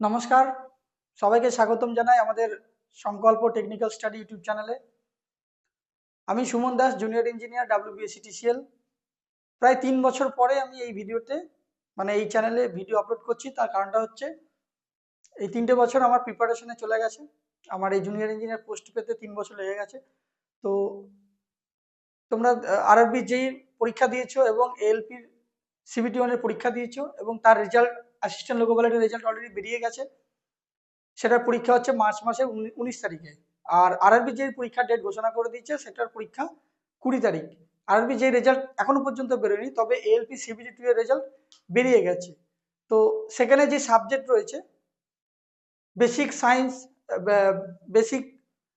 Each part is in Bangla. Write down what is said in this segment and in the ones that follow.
নমস্কার, সবাইকে স্বাগতম জানাই আমাদের সংকল্প টেকনিক্যাল স্টাডি ইউটিউব চ্যানেলে। আমি Suman Das, junior engineer, WBSCTCL। প্রায় 3 বছর পরে আমি এই ভিডিওতে এই চ্যানেলে ভিডিও আপলোড করছি। তার কারণটা হচ্ছে এই 3টে বছর আমার প্রিপারেশনে চলে গেছে। আমার এই জুনিয়র ইঞ্জিনিয়ার পোস্ট পেতে 3 বছর লেগে গেছে। তো তোমরা RRB যেই পরীক্ষা দিয়েছো এবং ALPর CBT1 এর পরীক্ষা দিয়েছো এবং তার রেজাল্ট, অ্যাসিস্ট্যান্ট লোকো পাইলটের রেজাল্ট অলরেডি বেরিয়ে গেছে। সেটার পরীক্ষা হচ্ছে মার্চ মাসের 19 তারিখে। আর RRB যে পরীক্ষার ডেট ঘোষণা করে দিয়েছে সেটার পরীক্ষা 20 তারিখ। RRB যে রেজাল্ট এখনো পর্যন্ত বেরোয়নি, তবে ALP CBT2 এর রেজাল্ট বেরিয়ে গেছে। তো সেখানে যে সাবজেক্ট রয়েছে basic science, basic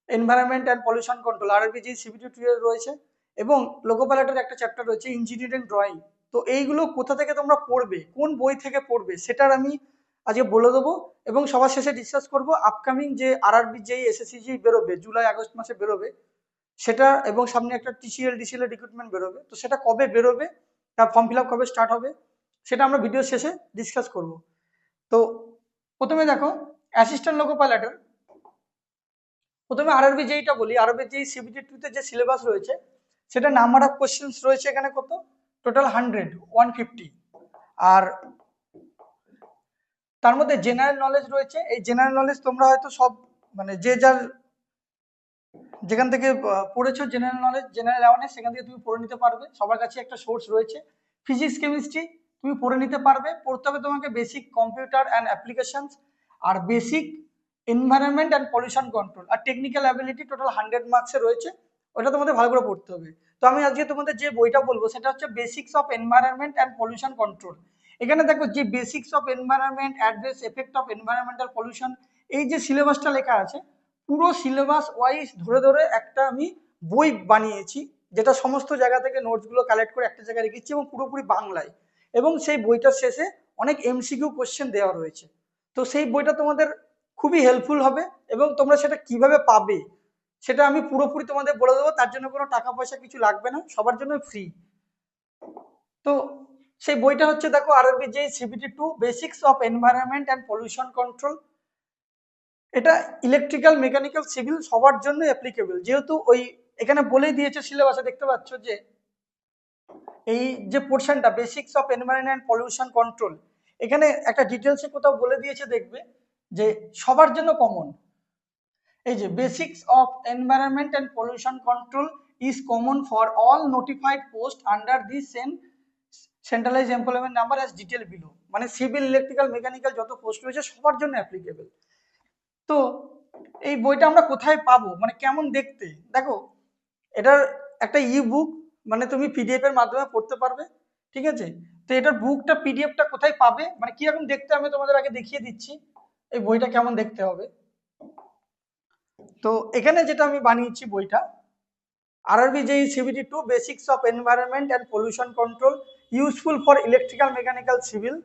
environment and pollution control, RRB যে CBT2 এর রয়েছে, এবং লোকো পাইলটের একটা চ্যাপ্টার রয়েছে ইঞ্জিনিয়ারিং ড্রয়িং। তো এইগুলো কোথা থেকে তোমরা পড়বে, কোন বই থেকে পড়বে, সেটার আমি আজকে বলে দেবো। এবং সবার শেষে ডিসকাস করব আপকামিং যে RRB যেই SSCG বেরোবে, জুলাই আগস্ট মাসে বেরোবে সেটা, এবং সামনে একটা TCL DCL এর রিক্রুটমেন্ট বেরোবে। তো সেটা কবে বেরোবে, তার ফর্ম ফিল আপ কবে স্টার্ট হবে, সেটা আমরা ভিডিও শেষে ডিসকাস করব। তো প্রথমে দেখো, অ্যাসিস্ট্যান্ট লোকো পাইলটের প্রথমে RRB যেইটা বলি, RRB যেই CBT2 তে যে সিলেবাস রয়েছে সেটা নাম্বার অফ কোশ্চেন্স রয়েছে এখানে কত, টোটাল 150। আর তার মধ্যে জেনারেল নলেজ রয়েছে। এই জেনারেল নলেজ তোমরা হয়তো সব যে যার যেখান থেকে পড়েছো জেনারেল নলেজ, জেনারেল অ্যাওয়ারনেস, সেখান থেকে তুমি পড়ে নিতে পারবে। সবার কাছে একটা সোর্স রয়েছে। ফিজিক্স কেমিস্ট্রি তুমি পড়ে নিতে পারবে। পড়তে হবে তোমাকে বেসিক কম্পিউটার অ্যান্ড অ্যাপ্লিকেশনস, আর basic environment and pollution control, আর টেকনিক্যাল অ্যাবিলিটি টোটাল 100 মার্কসে রয়েছে। ওটা তোমাদের ভালো করে পড়তে হবে। তো আমি আজকে তোমাদের যে বইটা বলবো সেটা হচ্ছে basics of environment and pollution control. এখানে দেখো যে basics of environment, adverse effect of environmental pollution, এই যে সিলেবাসটা লেখা আছে, পুরো সিলেবাস ওয়াইজ ধরে ধরে একটা আমি বই বানিয়েছি, যেটা সমস্ত জায়গা থেকে নোটসগুলো কালেক্ট করে একটা জায়গায় রেখেছি, এবং পুরোপুরি বাংলায়। এবং সেই বইটার শেষে অনেক MCQ কোশ্চেন দেওয়া রয়েছে। তো সেই বইটা তোমাদের খুবই হেল্পফুল হবে, এবং তোমরা সেটা কিভাবে পাবে সেটা আমি পুরোপুরি তোমাদের বলে দেবো। তার জন্য কোনো টাকা পয়সা কিছু লাগবে না, সবার জন্য ফ্রি। তো সেই বইটা হচ্ছে, দেখো, RRB যে CBT2 basics of environment and pollution control. এটা ইলেকট্রিক্যাল, মেকানিক্যাল, সিভিল সবার জন্য অ্যাপ্লিকেবল। যেহেতু ওই এখানে বলেই দিয়েছে সিলেবাসে, দেখতে পাচ্ছ যে এই যে পোর্শনটা basics of environment and pollution control, এখানে একটা ডিটেলসে কোথাও বলে দিয়েছে, দেখবে যে সবার জন্য কমন। এই যে basics of environment and pollution control is common for all notified post under this centralise employment number as detail below. মানে সিভিল, ইলেকট্রিক্যাল, মেকানিক্যাল যত পোস্ট রয়েছে সবার জন্য অ্যাপ্লিকেবল। তো এই বইটা আমরা কোথায় পাবো, কেমন দেখতে, দেখো, এটার একটা বুক, তুমি PDF এর মাধ্যমে পড়তে পারবে। ঠিক আছে? তো এটার বুকটা, PDFটা কোথায় পাবে, কিরকম দেখতে, আমি তোমাদের আগে দেখিয়ে দিচ্ছি এই বইটা কেমন দেখতে হবে। তো এখানে যেটা আমি বানিয়েছি বইটা, RRB যেই CBT2 basics of environment and pollution control, useful for electrical, mechanical, civil,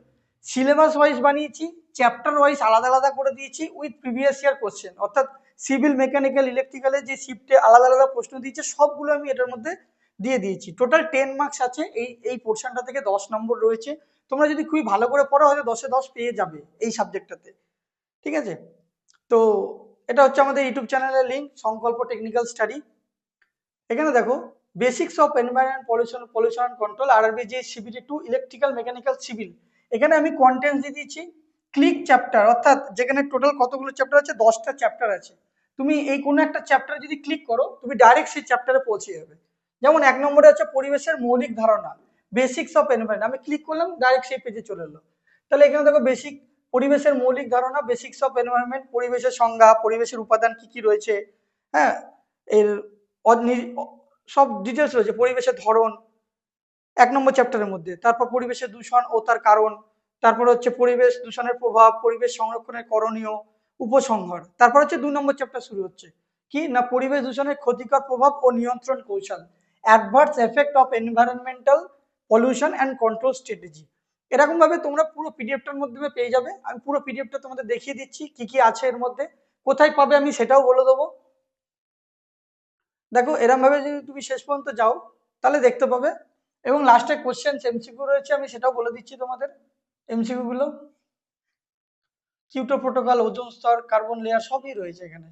syllabus wise বানিয়েছি, চ্যাপ্টার ওয়াইজ আলাদা আলাদা করে দিয়েছি উইথ প্রিভিয়াস ইয়ার কোশ্চেন। অর্থাৎ সিভিল, মেকানিক্যাল, ইলেকট্রিক্যালে যে শিফটে আলাদা আলাদা প্রশ্ন দিয়েছে সবগুলো আমি এটার মধ্যে দিয়ে দিয়েছি। টোটাল 10 মার্কস আছে এই পোর্শনটা থেকে, 10 নম্বর রয়েছে। তোমরা যদি খুবই ভালো করে পড়ো হয়তো 10-এ 10 পেয়ে যাবে এই সাবজেক্টটাতে। ঠিক আছে? তো এটা হচ্ছে আমাদের ইউটিউব চ্যানেলের লিঙ্ক, সংকল্প টেকনিক্যাল স্টাডি। এখানে দেখো, basics of environment pollution control, RRB যে CBT2 ইলেকট্রিক্যাল, মেকানিক্যাল, সিভিল। এখানে আমি কন্টেন্টস দিয়ে দিয়েছি ক্লিক চ্যাপ্টার, অর্থাৎ যেখানে টোটাল কতগুলো চ্যাপ্টার আছে, 10টা চ্যাপ্টার আছে। তুমি এই কোনো একটা চ্যাপ্টারে যদি ক্লিক করো, তুমি ডাইরেক্ট সেই চ্যাপ্টারে পৌঁছে যাবে। যেমন 1 নম্বরে আছে পরিবেশের মৌলিক ধারণা, বেসিক্স অফ এনভায়রনমেন্ট। আমি ক্লিক করলাম, ডাইরেক্ট সেই পেজে চলে এলো। তাহলে এখানে দেখো বেসিক, পরিবেশের মৌলিক ধারণা, বেসিক্স অফ এনভায়রনমেন্ট, পরিবেশের সংজ্ঞা, পরিবেশের উপাদান কি কি রয়েছে, হ্যাঁ, এর সব ডিটেলস রয়েছে। পরিবেশের ধরন 1 নম্বর চ্যাপ্টারের মধ্যে। তারপর পরিবেশের দূষণ ও তার কারণ, তারপর হচ্ছে পরিবেশ দূষণের প্রভাব, পরিবেশ সংরক্ষণের করণীয়, উপসংহার। তারপর হচ্ছে 2 নম্বর চ্যাপ্টার শুরু হচ্ছে কি না, পরিবেশ দূষণের ক্ষতিকর প্রভাব ও নিয়ন্ত্রণ কৌশল, adverse effect of environmental pollution and control strategy. এরকম ভাবে তোমরা পুরো পিডিএফটার মধ্যে পেয়ে যাবে। আমি পুরো পিডিএফটা তোমাদের দেখিয়ে দিচ্ছি কি কি আছে এর মধ্যে, কোথায় পাবে আমি সেটাও বলে দেবো। দেখো, এরম ভাবে যদি তুমি শেষ পর্যন্ত যাও তাহলে দেখতে পাবে। এবং লাস্টে কোশ্চেন MCQ রয়েছে, আমি সেটাও বলে দিচ্ছি তোমাদের MCQ গুলো। কিউটো প্রোটোকল, ওজোন স্তর, কার্বন লেয়ার সবই রয়েছে এখানে,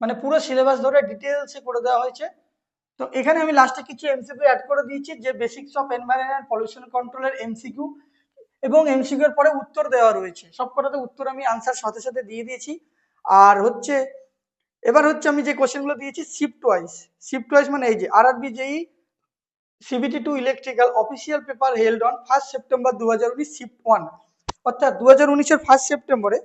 মানে পুরো সিলেবাস ধরে ডিটেলসে করে দেওয়া হয়েছে। তো এখানে আমি লাস্টে কিছু এমসিকিউ অ্যাড করে দিয়েছি, যে বেসিক্স অফ এনভায়রনমেন্ট পলিউশন কন্ট্রোলের এমসিকিউ, এবং এমসিকিউ এর পরে উত্তর দেওয়া রয়েছে, সবকটাতে উত্তর আমি আনসার সাথে সাথে দিয়ে দিয়েছি। আর হচ্ছে এবার হচ্ছে আমি যে কোশ্চেনগুলো দিয়েছি শিফট ওয়াইজ মানে এই যে RRB JE CBT2 electrical official paper held on 1 September 2019 shift 1, অর্থাৎ 2019-এর 1 সেপ্টেম্বরে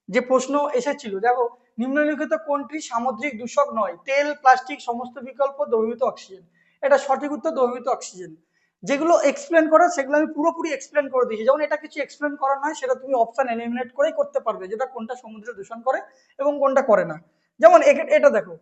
যে প্রশ্ন এসেছিল, দেখো নিম্নলিখিত কোনটি সামুদ্রিক দূষক নয়? তেল, প্লাস্টিক, সমস্ত বিকল্প, দ্রবীভূত অক্সিজেন। এটা সঠিক উত্তর, দ্রবীভূত অক্সিজেন। যেগুলো এক্সপ্লেন করার সেগুলো আমি পুরোপুরি এক্সপ্লেন করে দিয়েছি, যেমন এটা কিছু এক্সপ্লেন করার নয়, সেটা তুমি অপশন এলিমিনেট করেই করতে পারবে, যেটা কোনটা সমুদ্রে দূষণ করে এবং কোনটা করে না। যেমন এটা দেখো,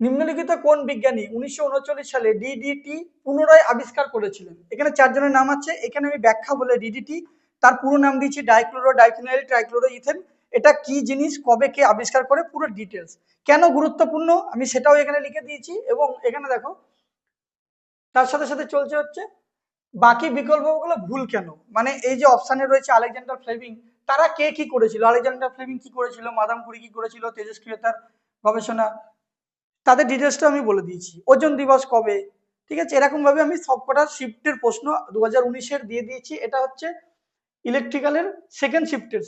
নিম্নলিখিত কোন বিজ্ঞানী 1939 সালে ডিডিটি পুনরায় আবিষ্কার করেছিলেন? এখানে 4 জনের নাম আছে, এখানে আমি ব্যাখ্যা বলে ডিডিটি, তার পুরো নাম দিয়েছি ডাইক্লোরো ডাইফিনাইল ট্রাইক্লোরো ইথেন। এটা কি জিনিস, কবে কে আবিষ্কার করে, পুরো ডিটেলস, কেন গুরুত্বপূর্ণ আমি সেটাও এখানে লিখে দিয়েছি। এবং এখানে দেখো তার সাথে সাথে চলছে হচ্ছে বাকি বিকল্পগুলো ভুল কেন, মানে এই যে অপশানে রয়েছে আলেকজান্ডার ফ্লেমিং, তারা কে কি করেছিল, আলেকজান্ডার ফ্লেমিং কি করেছিল, মাদাম কুরি কি করেছিল, তেজস্ক্রিয় তার গবেষণা, তাদের ডিটেলসটা আমি বলে দিয়েছি। ওজন দিবস কবে, ঠিক আছে, এরকম ভাবে আমি সবকটা শিফটের প্রশ্ন 2019-এর দিয়ে দিয়েছি। এটা হচ্ছে ইলেকট্রিক্যালের সেকেন্ড শিফটের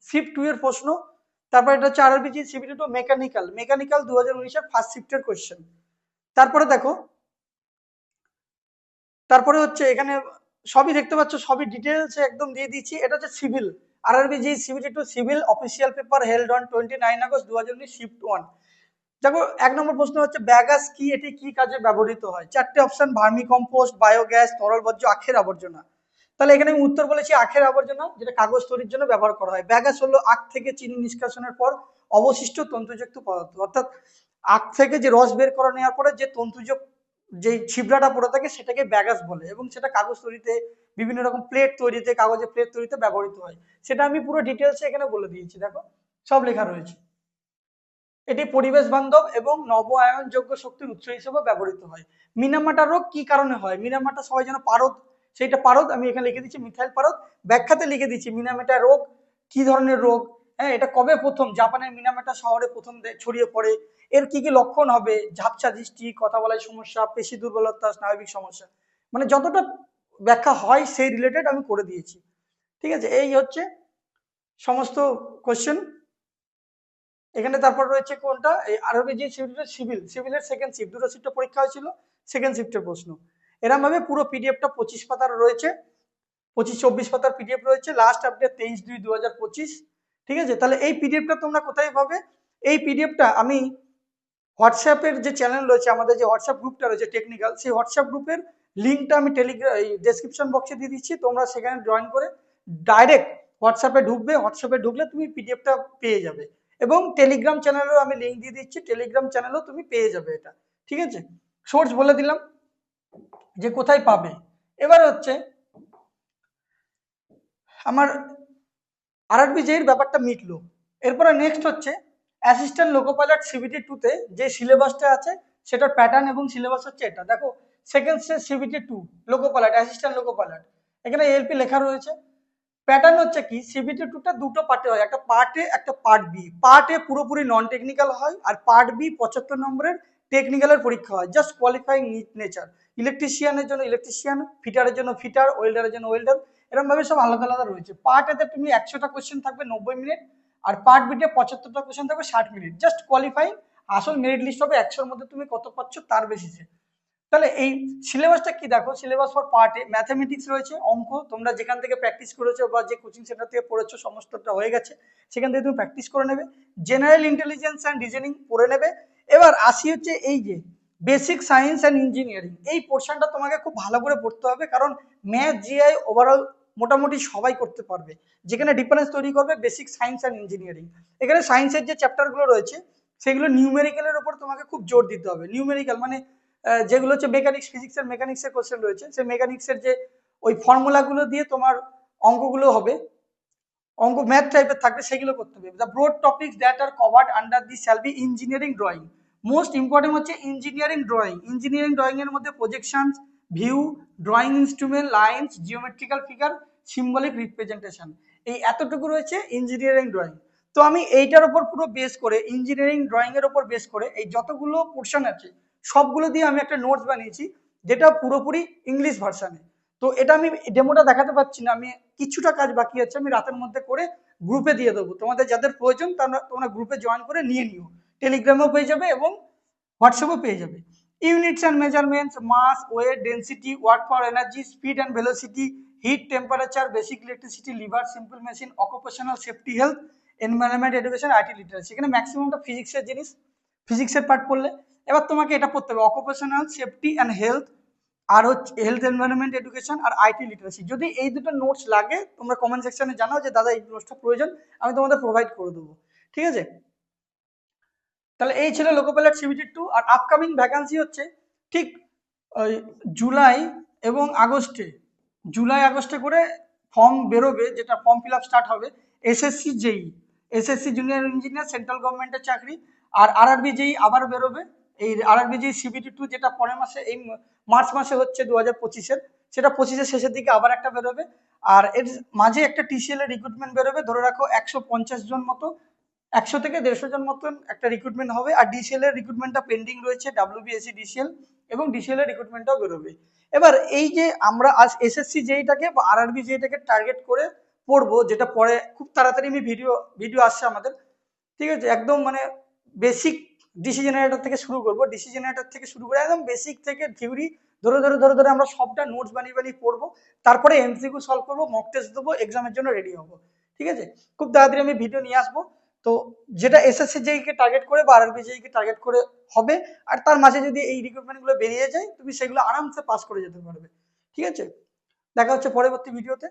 শিফট টু এর প্রশ্ন। তারপর এটা হচ্ছে আরআরবিজি CBT2 মেকানিক্যাল 2019-এর ফার্স্ট শিফটের কোয়েশ্চেন। তারপরে দেখো, তারপরে হচ্ছে এখানে সবই দেখতে পাচ্ছ, সবই ডিটেলসে একদম দিয়ে দিচ্ছি। এটা হচ্ছে civil, RRB JE CBT2 civil official paper held on 29 August 2019 shift 1। দেখো 1 নম্বর প্রশ্ন হচ্ছে ব্যাগাস কি, এটি কি কাজে ব্যবহৃত হয়? 4টে অপশন, ভার্মি কম্পোস্ট, বায়োগ্যাস, তরল বর্জ্য, আখের আবর্জনা। তাহলে এখানে আমি উত্তর বলেছি আখের আবর্জনা, যেটা কাগজ তৈরির জন্য ব্যবহার করা হয়। ব্যাগাস হলো আখ থেকে চিনি নিষ্কাশনের পর অবশিষ্ট তন্তুযুক্ত পদার্থ, অর্থাৎ আখ থেকে যে রস বের করে নেওয়ার পরে যে তন্তুজ যে ছিবড়াটা পড়ে থাকে সেটাকে ব্যাগাস বলে, এবং সেটা কাগজ তৈরিতে, বিভিন্ন রকম প্লেট তৈরিতে, কাগজের প্লেট তৈরিতে ব্যবহৃত হয়। সেটা আমি পুরো ডিটেলসে এখানে বলে দিয়েছি, দেখো সব লেখা রয়েছে। এটি পরিবেশ বান্ধব এবং নবায়নযোগ্য শক্তির উৎস হিসেবে ব্যবহৃত হয়। মিনামাটা রোগ কি কারণে হয়? মিনামাটা সবাই যেন পারদ, সেইটা পারদ আমি এখানে লিখে দিচ্ছি, মিথাইল পারদ। ব্যাখ্যাতে লিখে দিচ্ছি মিনামাটা রোগ কি ধরনের রোগ, হ্যাঁ এটা কবে প্রথম জাপানের মিনামাটা শহরে প্রথম ছড়িয়ে পড়ে, এর কি কি লক্ষণ হবে, ঝাপসা দৃষ্টি, কথা বলার সমস্যা, পেশি দুর্বলতা, স্নায়বিক সমস্যা, মানে যতটা ব্যাখ্যা হয় সেই রিলেটেড আমি করে দিয়েছি। ঠিক আছে, এই হচ্ছে সমস্ত কোশ্চেন এখানে। তারপর রয়েছে কোনটা, এই আরবিজি সিভিলের সেকেন্ড শিফট, দুটো শিফটে পরীক্ষা হয়েছিল, সেকেন্ড শিফটের প্রশ্ন। এরকম ভাবে পুরো পিডিএফটা 25 পাতার রয়েছে, 25-24 পাতার পিডিএফ রয়েছে, লাস্ট আপডেট 23/2/2025। ঠিক আছে, তাহলে এই পিডিএফটা তোমরা কোথায় পাবে? এই পিডিএফটা আমি হোয়াটসঅ্যাপের যে চ্যানেল রয়েছে, আমাদের যে হোয়াটসঅ্যাপ গ্রুপটা রয়েছে টেকনিক্যাল, সেই হোয়াটসঅ্যাপ গ্রুপের লিঙ্কটা আমি টেলিগ্রাম এই ডেসক্রিপশন বক্সে দিয়ে দিচ্ছি, তোমরা সেখানে জয়েন করে ডাইরেক্ট হোয়াটসঅ্যাপে ঢুকবে, হোয়াটসঅ্যাপে ঢুকলে তুমি পিডিএফটা পেয়ে যাবে। এবং টেলিগ্রাম চ্যানেলেও আমি লিঙ্ক দিয়ে দিচ্ছি, টেলিগ্রাম চ্যানেলেও তুমি পেয়ে যাবে এটা। ঠিক আছে, সোর্স বলে দিলাম যে কোথায় পাবে। এবার হচ্ছে আমার আরআরবিজি এর ব্যাপারটা মিটলো। এরপরে নেক্সট হচ্ছে অ্যাসিস্ট্যান্ট লোকো পাইলট CBT2-তে যে সিলেবাসটা আছে সেটার প্যাটার্ন এবং সিলেবাস হচ্ছে এটা। দেখো second stage CBT2 loco pilot, assistant loco pilot, এখানে এলপি লেখা রয়েছে। প্যাটার্ন হচ্ছে কি, CBT2টা দুটো পার্টে হয়, একটা পার্ট এ একটা পার্ট বি। পার্ট এ পুরোপুরি নন টেকনিক্যাল হয়, আর পার্ট বি 75 নম্বরের টেকনিক্যালের পরীক্ষা হয়, জাস্ট কোয়ালিফাইং নেচার। ইলেকট্রিশিয়ানের জন্য ইলেকট্রিশিয়ান, ফিটারের জন্য ফিটার, ওয়েল্ডারের জন্য ওয়েল্ডার, এরকম ভাবে সব আলাদা আলাদা রয়েছে। পার্ট এতে তুমি 100টা কোয়েশ্চেন থাকবে 90 মিনিট, আর পার্ট বিতে 75টা কোয়েশ্চেন থাকবে 60 মিনিট, জাস্ট কোয়ালিফাইং। আসল মেরিট লিস্ট হবে 100-র মধ্যে তুমি কত পাচ্ছ তার বেসিসে। তাহলে এই সিলেবাসটা কি, দেখো সিলেবাস ফর পার্টে ম্যাথামেটিক্স রয়েছে, অঙ্ক তোমরা যেখান থেকে প্র্যাকটিস করেছো বা যে কোচিং সেন্টার থেকে পড়েছো সমস্তটা হয়ে গেছে, সেখান থেকে তুমি প্র্যাকটিস করে নেবে। জেনারেল ইন্টেলিজেন্স অ্যান্ড রিজনিং পড়ে নেবে। এবার আসি হচ্ছে এই যে বেসিক সায়েন্স অ্যান্ড ইঞ্জিনিয়ারিং, এই পোর্শনটা তোমাকে খুব ভালো করে পড়তে হবে, কারণ ম্যাথ জিআই ওভারঅল মোটামুটি সবাই করতে পারবে। যেখানে ডিফারেন্স তৈরি করবে বেসিক সায়েন্স অ্যান্ড ইঞ্জিনিয়ারিং। এখানে সায়েন্সের যে চ্যাপ্টারগুলো রয়েছে সেগুলো নিউমেরিক্যালের উপর তোমাকে খুব জোর দিতে হবে। নিউমেরিক্যাল মানে যেগুলো হচ্ছে মেকানিক্স, ফিজিক্সের মেকানিক্সের কোশ্চেন রয়েছে, সেই মেকানিক্সের যে ওই ফর্মুলাগুলো দিয়ে তোমার অঙ্কগুলো হবে, অঙ্ক ম্যাথ টাইপের থাকবে, সেগুলো করতে হবে। The broad topics that are covered under this shall be engineering drawing. Most important হচ্ছে ইঞ্জিনিয়ারিং ড্রয়িং। ইঞ্জিনিয়ারিং ড্রয়িং এর মধ্যে projections, view, drawing instrument, lines, geometrical figure, symbolic representation, এই এতটুকু রয়েছে ইঞ্জিনিয়ারিং ড্রয়িং। তো আমি এইটার উপর পুরো বেস করে, ইঞ্জিনিয়ারিং ড্রয়িং এর উপর বেস করে এই যতগুলো পোর্শন আছে সবগুলো দিয়ে আমি একটা নোটস বানিয়েছি, যেটা পুরোপুরি ইংলিশ ভার্সানে। তো এটা আমি ডেমোটা দেখাতে পারছি না, আমি কিছুটা কাজ বাকি আছে, আমি রাতের মধ্যে করে গ্রুপে দিয়ে দেবো। তোমাদের যাদের প্রয়োজন তোমরা গ্রুপে জয়েন করে নিয়ে নিও, টেলিগ্রামেও পেয়ে যাবে এবং হোয়াটসঅ্যাপও পেয়ে যাবে। Units and measurements, mass, weight, density, watt power energy, speed and velocity, heat, temperature, basic electricity, lever, simple machine, occupational safety, health, environment education, IT literacy. এখানে ম্যাক্সিমামটা ফিজিক্সের জিনিস, ফিজিক্সের পার্ট পড়লে। এবার তোমাকে এটা পড়তে হবে, অকুপেশনাল সেফটি অ্যান্ড হেলথ, আর হচ্ছে হেলথ, এনভায়রনমেন্ট এডুকেশন আর আইটি লিটারেসি। যদি এই দুটো নোটস লাগে তোমরা কমেন্ট সেকশনে জানাও যে দাদা এই নোটসটা প্রয়োজন, আমি তোমাদের প্রোভাইড করে দেবো, ঠিক আছে? তাহলে এই ছিল লোকো পাইলট সিবিটি 2। আর আপকামিং ভ্যাকান্সি হচ্ছে ঠিক ওই জুলাই এবং আগস্টে, জুলাই আগস্টে করে ফর্ম বেরোবে, যেটা ফর্ম ফিল আপ স্টার্ট হবে। এসএসসি জেই, এসএসসি জুনিয়র ইঞ্জিনিয়ার, সেন্ট্রাল গভর্নমেন্টের চাকরি। আর আরআরবি জেই আবার বেরোবে, এই আরআরবি জেই সিবিটি 2 যেটা পরের মাসে, এই মার্চ মাসে হচ্ছে 2025-এর, সেটা 25-এর শেষের দিকে আবার একটা বেরোবে। আর এর মাঝে একটা টিসিএল এর রিক্রুটমেন্ট বেরোবে, ধরে রাখো 150 জন মতো, 100 থেকে 150 জন মতন একটা রিক্রুটমেন্ট হবে। আর ডিসিএল এর রিক্রুটমেন্টটা পেন্ডিং রয়েছে, ডাব্লিউবিএসসি ডিসিএল, এবং ডিসিএল এর রিক্রুটমেন্টটাও বেরোবে। এবার এই যে আমরা আজ এসএসসি জেইটাকে বা আরআরবি জেইটাকে টার্গেট করে পড়বো, যেটা পরে খুব তাড়াতাড়ি আমি ভিডিও আসছে আমাদের, ঠিক আছে? একদম মানে বেসিক ডিসি জেনারেটর থেকে শুরু করবো, ডিসি জেনারেটর থেকে শুরু করে একদম বেসিক থেকে থিওরি ধরে ধরে ধরে ধরে আমরা সবটা নোটস বানিয়ে বানিয়ে পড়বো। তারপরে এমসিকিউ সলভ করবো, মক টেস্ট দেবো, এক্সামের জন্য রেডি হবো, ঠিক আছে? খুব তাড়াতাড়ি আমি ভিডিও নিয়ে আসবো। তো যেটা এসএসসি জেই কে টার্গেট করে বা আরআরবি জেই কে টার্গেট করে হবে। আর তার মাঝে যদি এই রিক্রুটমেন্ট গুলো বেরিয়ে যায় তুমি সেগুলো আরামসে পাস করে যেতে পারবে, ঠিক আছে? দেখা হচ্ছে পরবর্তী ভিডিওতে।